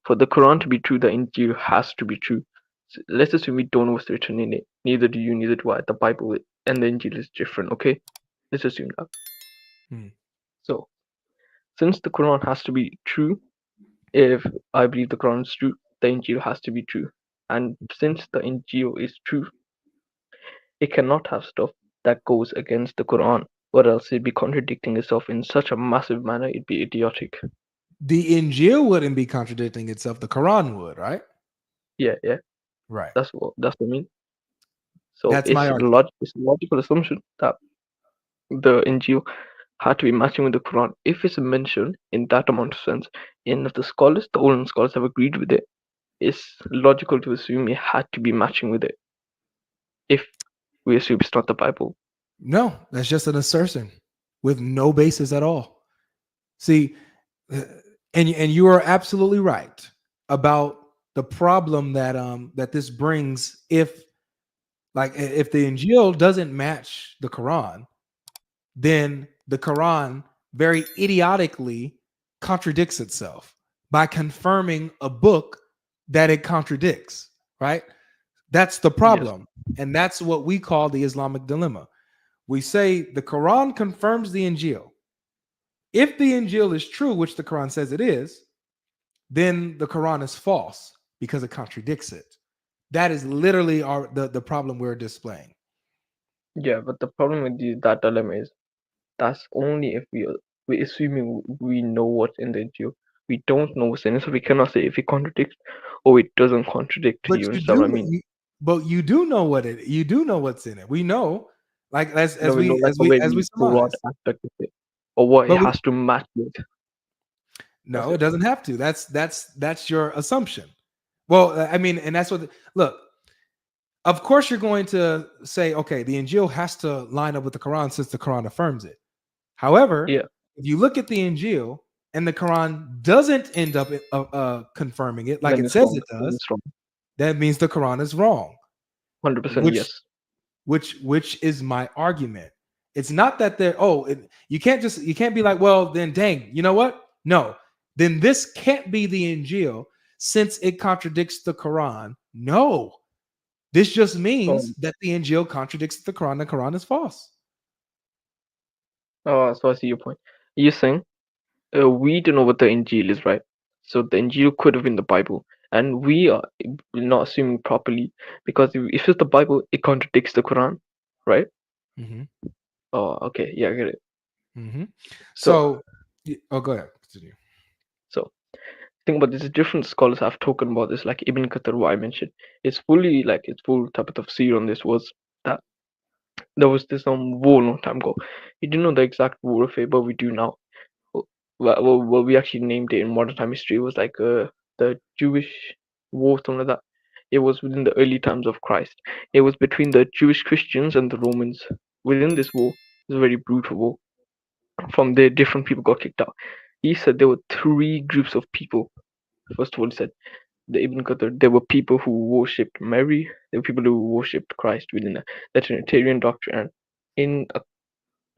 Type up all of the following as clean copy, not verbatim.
For the Quran to be true, the Injil has to be true. So let's assume we don't know what's written in it. Neither do you, neither do I. The Bible and the Injil is different, okay? Let's assume that. Hmm. So, since the Quran has to be true, if I believe the Quran is true, the Injil has to be true. And since the Injil is true, it cannot have stuff that goes against the Quran, or else it'd be contradicting itself in such a massive manner, it'd be idiotic. The Injil wouldn't be contradicting itself. The Quran would, right? Yeah, yeah, Right. that's what I mean. So That's my argument. it's a logical assumption that the Injil had to be matching with the Quran. If it's mentioned in that amount of sense, and if the older scholars have agreed with it, it's logical to assume it had to be matching with it. If we assume it's not the Bible. No, that's just an assertion with no basis at all. See, and you are absolutely right about the problem that this brings if the Injil doesn't match the Quran, then the Quran very idiotically contradicts itself by confirming a book that it contradicts, right? That's the Yes. problem. And that's what we call the Islamic dilemma. We say the Quran confirms the Injil. If the Injil is true, which the Quran says it is, then the Quran is false because it contradicts it. That is literally the problem we're displaying. Yeah, but the problem with that dilemma is that's only if we assuming we know what's in the Injil. We don't know what's in it, so we cannot say if it contradicts or it doesn't contradict. But You you understand do, what I mean? but you do know you do know what's in it. We know, like No, we know like the as we very broad surmise. aspect of it, or what it But we has to match with. That's no, it it. doesn't have to. That's your assumption. Well, I mean, and that's what. Look, of course, you're going to say, okay, the Injil has to line up with the Quran since the Quran affirms it. However, Yeah, if you look at the Injil and the Quran doesn't end up confirming it like then it it's says wrong. it Then does, it's wrong. that means the Quran is wrong. 100% Which yes. which is my argument. It's not that they're you can't be like, well, then dang, you know what? No, then this can't be the Injil since it contradicts the Quran. No, this just means Um, that the Injil contradicts the Quran. The Quran is false. so I see your point. You're saying we don't know what the Injil is, right? So the Injil could have been the Bible, and we are not assuming properly because if it's the Bible, it contradicts the Quran, right? Hmm. Oh, okay, yeah, I get it. Hmm. So, So, oh, go ahead. Continue. so think about this. Different scholars have spoken about this, like Ibn Qatar, what I mentioned. It's fully like its full type of tafsir on this was that there was this war long time ago. We didn't know the exact war of it, but we do now. Well, we actually named it in modern time history. It was like the Jewish war, something like that. It was within the early times of Christ. It was between the Jewish Christians and the Romans. Within this war, it was a very brutal war. From there, different people got kicked out. He said there were three groups of people. First of all, he said the Ibn Qatar, there were people who worshipped Mary, there were people who worshipped Christ within the Trinitarian doctrine, and in a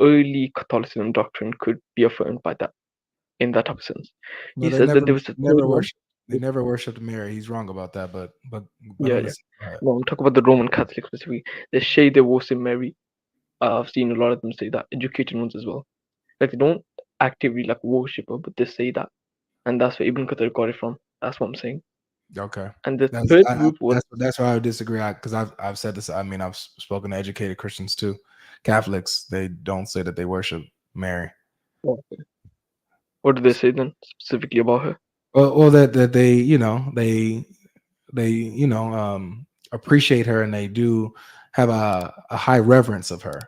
early Catholicism doctrine could be affirmed by that in that type of sense. He No, said that there was a third one. they never worshipped Mary. He's wrong about that, but Yeah, I'm yeah. listening. Go ahead. No, I'm talking about the Roman Catholics specifically. They say they worship Mary. I've seen a lot of them say that, educated ones as well. Like they don't actively like worship her, but they say that, and that's where Ibn Qatar got it from. That's what I'm saying. Okay, And the third group was that's why I would disagree. Because I've said this. I mean, I've spoken to educated Christians too. Catholics, they don't say that they worship Mary. oh, what do they say then specifically about her? Or that they appreciate her and they do have a high reverence of her,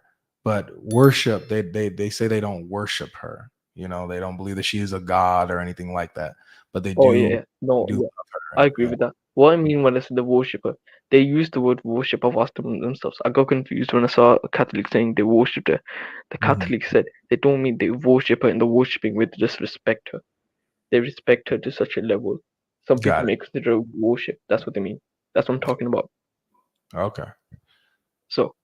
but worship they say they don't worship her. They don't believe that she is a god or anything like that, but Oh yeah, yeah. No, do yeah, love her. I agree with that. What I mean when I said the worshipper, they use the word worship of us themselves. I got confused when I saw a Catholic saying they worshipped her. The Mhm. Catholic said they don't mean they worship her in the worshipping way, they just respect her. They respect her to such a level. Some Got people it. may consider it worship. That's what they mean. That's what I'm talking about. Okay. So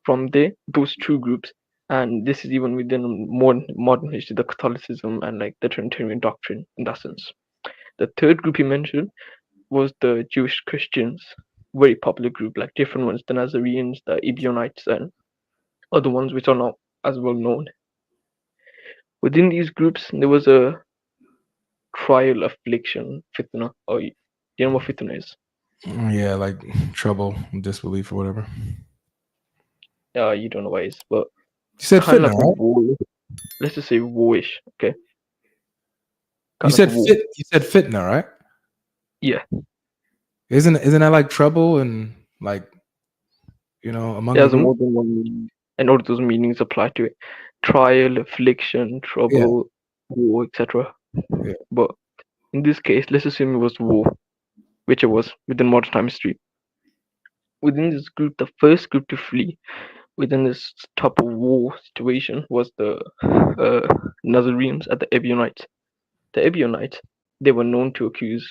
from there, those two groups, and this is even within modern history, the Catholicism and like the Trinitarian doctrine in that sense. The third group he mentioned was the Jewish Christians, very popular group, like different ones, the Nazarenes, the Ebionites, and other ones which are not as well known. Within these groups, there was a trial affliction, fitna, or you know what fitna is? Yeah, like trouble, disbelief, or whatever. You don't know what it is, but You said kind of fitna, like a right? war. Let's just say warish, okay? You Kind of like said a war. fit. You said fitna, right? Yeah, Isn't that like trouble and like among it the has group? more than one meaning, and all those meanings apply to it. Trial, affliction, Yeah, trouble, war, etc. yeah. But in this case, let's assume it was war, which it was within modern time history. Within this group, the first group to flee within this type of war situation was the Nazarenes and the Ebionites. The Ebionites, they were known to accuse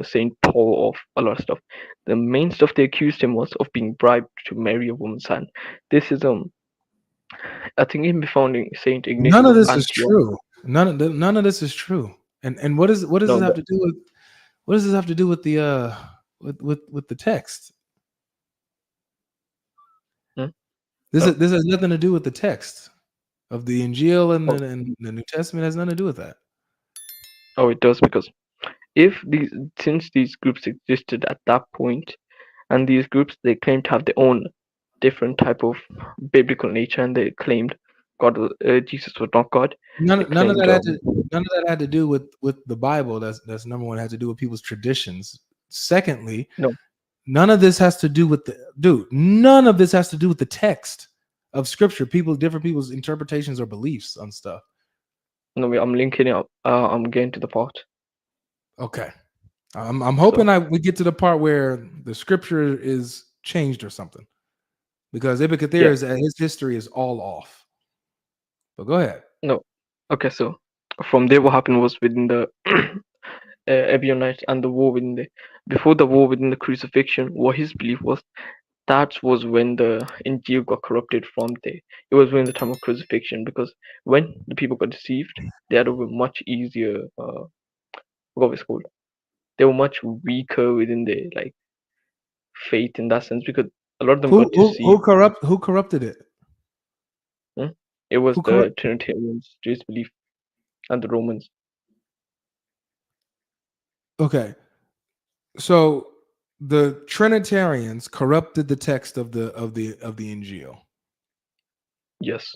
Saint Paul of a lot of stuff. The main stuff they accused him was of being bribed to marry a woman's hand. This is I think it can be found in Saint None Ignatius of of this is Antioch. true. None of this is true. And what does No, this have but to do with what does this have to do with the with the text? hmm? This Oh, this has nothing to do with the text of the Injil and oh, the New Testament. It has nothing to do with that. oh, it does because if these since these groups existed at that point, and these groups they claimed to have their own different type of biblical nature, and they claimed God, Jesus was not God. They None of claimed that had to do with the Bible. That's number one. It had to do with people's traditions. Secondly, no, none of this has to do with the dude. None of this has to do with the text of Scripture. Different people's interpretations or beliefs on stuff. no, I'm linking it up. I'm getting to the part. Okay, I'm So hoping we get to the part where the Scripture is changed or something, because Ibn Kathir yeah, is his history is all off. But go ahead. no, okay. So from there, what happened was within the Ebionites and the war within the before the war within the crucifixion, what his belief was that was when the Injil got corrupted from there. It was when the time of crucifixion because when the people got deceived, they had a much easier what was it called? They were much weaker within their like faith in that sense because a lot of them got deceived. Who corrupted it? Hmm? It was Who the corrupt? Trinitarians, Jewish belief, and the Romans. Okay, so the Trinitarians corrupted the text of the Injil. Yes,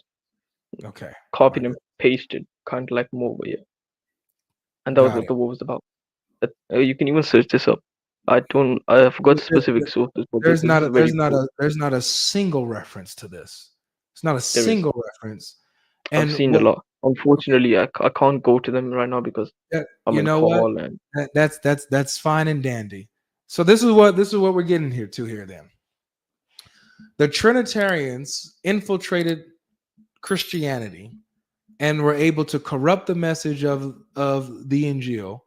Okay, all copied right, and pasted, kind of like more, yeah. And that was got what it. the war was about. You can even search this up. I forgot the specific sources, but There's this not is a very cool. there's not a single reference to this. It's not a There is. single reference. I've And seen a what? lot. Okay, Unfortunately, I can't go to them right now because I'm you in know what? call and That's fine and dandy. So this is what we're getting here to here. Then the Trinitarians infiltrated Christianity and were able to corrupt the message of the Injil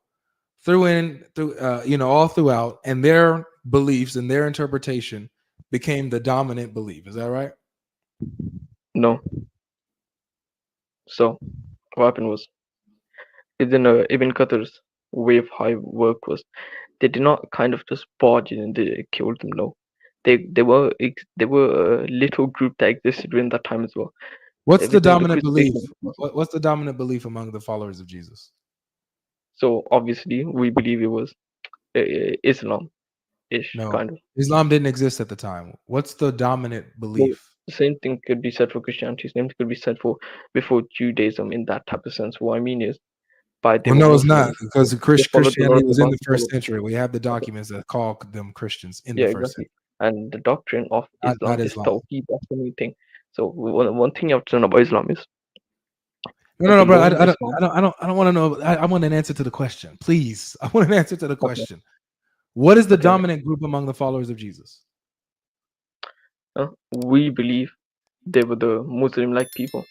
through all throughout, and their beliefs and their interpretation became the dominant belief. Is that right? no. So what happened was within Ibn Qattar's way of how work was they did not kind of just barge in and they killed them. No, they were a little group that existed during that time as well. What's the Within the dominant belief? crucifixion. What's the dominant belief among the followers of Jesus? So obviously we believe it was Islam ish No, kind of. Islam didn't exist at the time. What's the dominant Well, belief? the same thing could be said for Christianity. Same thing could be said for before Judaism in that type of sense. What I mean is, by they Well, were no, it's not, Muslims. because the They followed a lot Christianity of the was in the gospel. first century. We have the Okay. documents that call them Christians in the Yeah, first exactly. century, And the doctrine of not Islam is Islam. Tawheed. That's the main thing. So one thing you have to know about Islam is No, that no, the no, bro. law in Islam. I don't want to know. I want an answer to the question, please. I want an answer to the Okay, question. What is the okay, okay. dominant group among the followers of Jesus? We believe they were the Muslim-like people,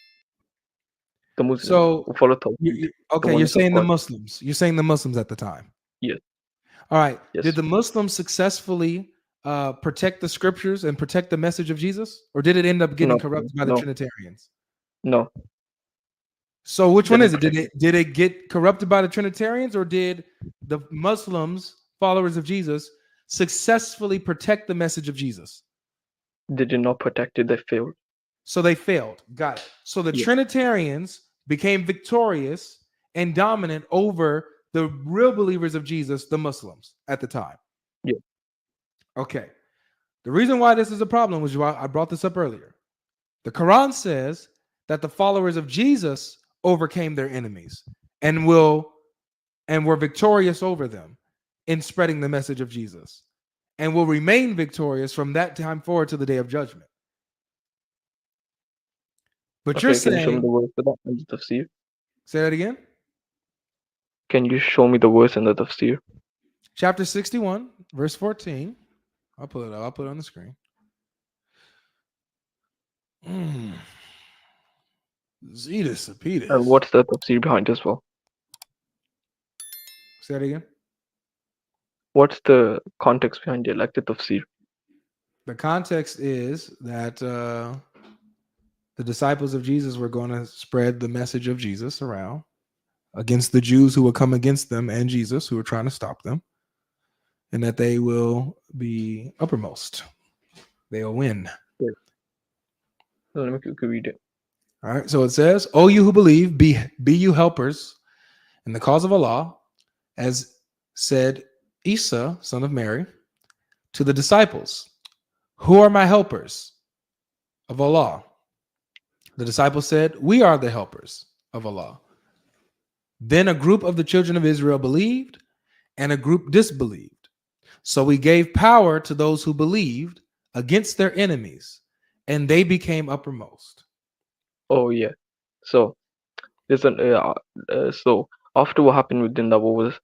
the Muslims So, who follow Tawheed, the okay, you're oneness of saying the God. Muslims. You're saying the Muslims at the time. Yes, All right. Did yes. the Muslims successfully protect the scriptures and protect the message of Jesus, or did it end up getting No, corrupted by the no, Trinitarians? no. So which one Didn't is it? protect. Did it get corrupted by the Trinitarians, or did the Muslims, followers of Jesus, successfully protect the message of Jesus? They did not protect it. They failed. So they failed. Got it. So the Yeah. Trinitarians became victorious and dominant over the real believers of Jesus, the Muslims, at the time. Yeah. Okay. The reason why this is a problem was why I brought this up earlier. The Quran says that the followers of Jesus overcame their enemies and were victorious over them in spreading the message of Jesus and will remain victorious from that time forward to the day of judgment. But you're Okay. Can you show me saying, the verse for that in the tafsir? say that again. Can you show me the verse in the tafsir? Chapter 61, verse 14. I'll pull it up. I'll put it on the screen. Zetus And Apetus. what's the tafsir behind as well? Say that again. What's the context behind it, like the tafsir? The context is that the disciples of Jesus were going to spread the message of Jesus around against the Jews who would come against them and Jesus who were trying to stop them, and that they will be uppermost. They'll win. Yeah. Let me quickly read it. All right. So it says, "O you who believe, be you helpers in the cause of Allah, as said Isa, son of Mary, to the disciples, who are my helpers of Allah?" The disciples said, "We are the helpers of Allah." Then a group of the children of Israel believed, and a group disbelieved. So we gave power to those who believed against their enemies, and they became uppermost. Oh yeah. So there's an so after what happened within that war was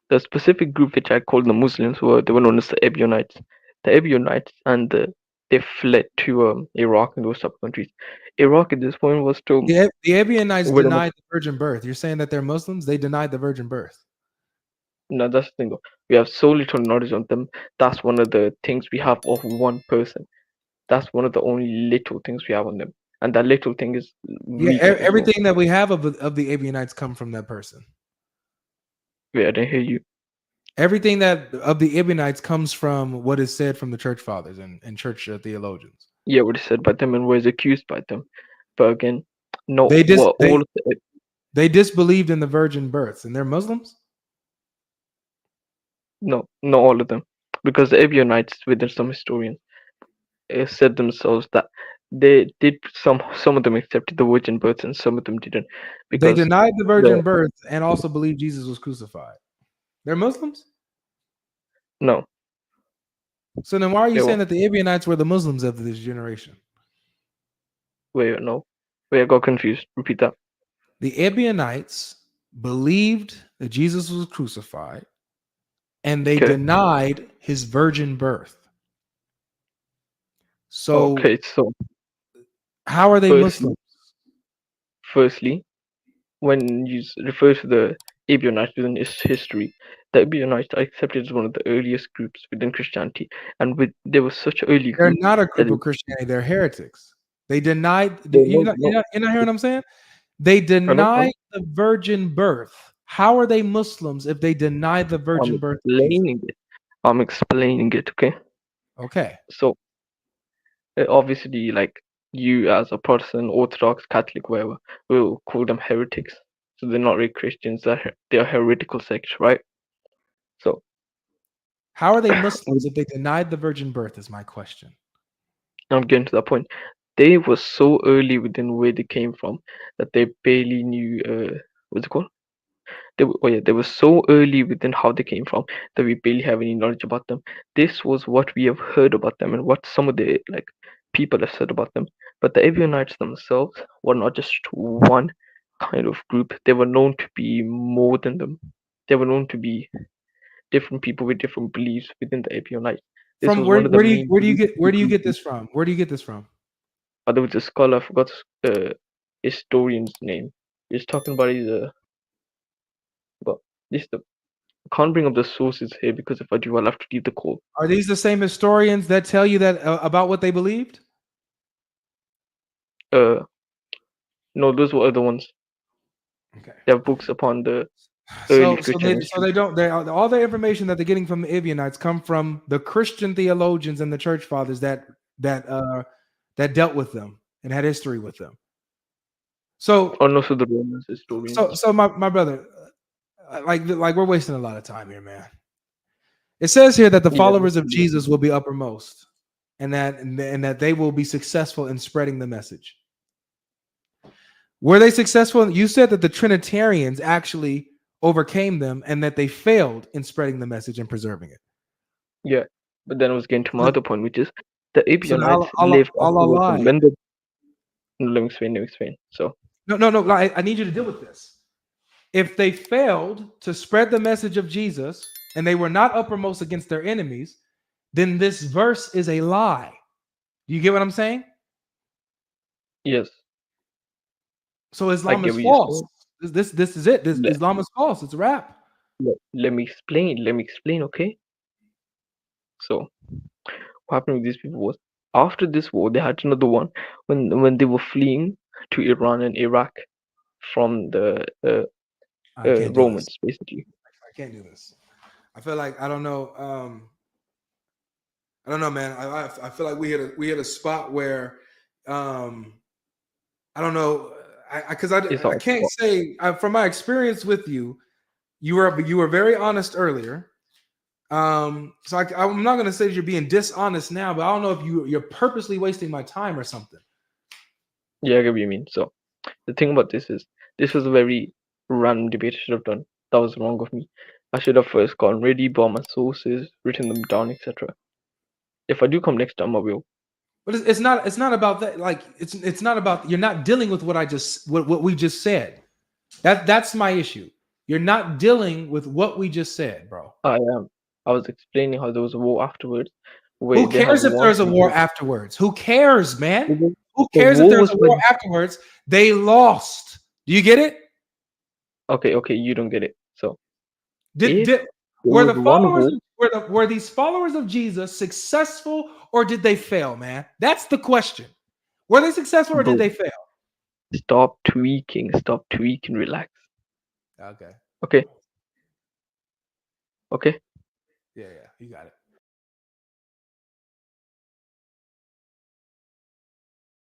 the specific group which I called the Muslims they were known as the Ebionites. The Ebionites and they fled to Iraq and those type of countries. Iraq at this point was to The Ebionites where the denied the virgin birth. You're saying that they're Muslims? They denied the virgin birth. no, that's the thing though. We have so little knowledge on them. That's one of the things we have of one person. That's one of the only little things we have on them. And that little thing is Yeah, recent as well. everything that we have of the Ebionites come from that person. Wait, I didn't hear you. Everything that of the Ebionites comes from what is said from the church fathers and church theologians. Yeah, what is said by them and what is accused by them. But again, no, They dis what they all of the, they disbelieved in the virgin births, and they're Muslims. no, not all of them, because the Ebionites, within some historians, said themselves that they did some of them accepted the virgin birth and some of them didn't, They because denied the the virgin birth and also believed Jesus was crucified. They're Muslims. no, So then, why are you they saying were that the Ebionites were the Muslims of this generation? wait no, wait I got confused. Repeat that. The Ebionites believed that Jesus was crucified, and they Okay, denied his virgin birth. So, okay. So how are they firstly, Muslims? firstly, when you refer to the Ebionites within history, the Ebionites are accepted as one of the earliest groups within Christianity, and they were such an early They're group not a that group of Christianity. They're heretics. They denied. they were no, You're not hearing what I'm saying? They I know, denied the virgin birth. How are they Muslims if they deny the I'm virgin birth of Jesus? explaining it. I'm explaining it. Okay, Okay. so obviously, like you as a Protestant, Orthodox, Catholic, whatever, will call them heretics. So they're not really Christians. They're heretical sects, right? So How are they Muslims if they denied the virgin birth? Is my question. I'm getting to that point. They were so early within where they came from that they barely knew what's it called? They were so early within how they came from that we barely have any knowledge about them. This was what we have heard about them and what some of the like people have said about them. But the Abionites themselves were not just one kind of group. They were known to be more than them. They were known to be different people with different beliefs within the Abionites. This From was one of the main where do you groups. get this from? Where do you get this from? There was a scholar, I forgot the historian's name. He's talking about but this the I can't bring up the sources here because if I do, I'll have to leave the call. Are these the same historians that tell you that about what they believed? Uh, no, those were other ones. Okay. They have books upon the early So Christian they history. don't they all the information that they're getting from the Ebionites come from the Christian theologians and the church fathers that that dealt with them and had history with them. So Or also the Romans historians. my brother, like we're wasting a lot of time here, man. It says here that the Yeah, followers of literally. Jesus will be uppermost, and that they will be successful in spreading the message. Were they successful? You said that the Trinitarians actually overcame them and that they failed in spreading the message and preserving it. Yeah. But then I was getting to my So, other point, which is the so Abionites Allah lived afterwards, and lied. when the let me explain, let me explain. So No. I need you to deal with this. If they failed to spread the message of Jesus and they were not uppermost against their enemies, then this verse is a lie. Do you get what I'm saying? yes, So I Islam get is what you're false. saying. This is it. This Let, Islam is false. It's a wrap. let me explain. Let me explain. Okay. So what happened with these people was after this war they had another one when they were fleeing to Iran and Iraq from the I can't do this. Romans, basically. I can't do this. I feel like I don't know. I don't know, man. I feel like we hit a spot where I don't know. It's I all can't say from my experience with you. You were very honest earlier. So I'm not going to say that you're being dishonest now, but I don't know if you're purposely wasting my time or something. yeah, I get what you mean. So the thing about this is this was a very random debate I should have done. That was wrong of me. I should have first gone ready, bought my sources, written them down, etc. If I do come next time, I will. But it's not about that. Like it's not about you're not dealing with what we just said. That's my issue. You're not dealing with what we just said, bro. I am. I was explaining how there was a war afterwards, where Who they had cares if one there's a war afterwards? Who cares, man? the Who cares if war there's was a war when afterwards? They lost. Do you get it? okay, you don't get it. So Did, if did there were was the one followers war, of, were these followers of Jesus successful or did they fail, man? That's the question. Were they successful or did bro, they fail? stop tweaking, relax. Okay. Okay, okay. Yeah, you got it.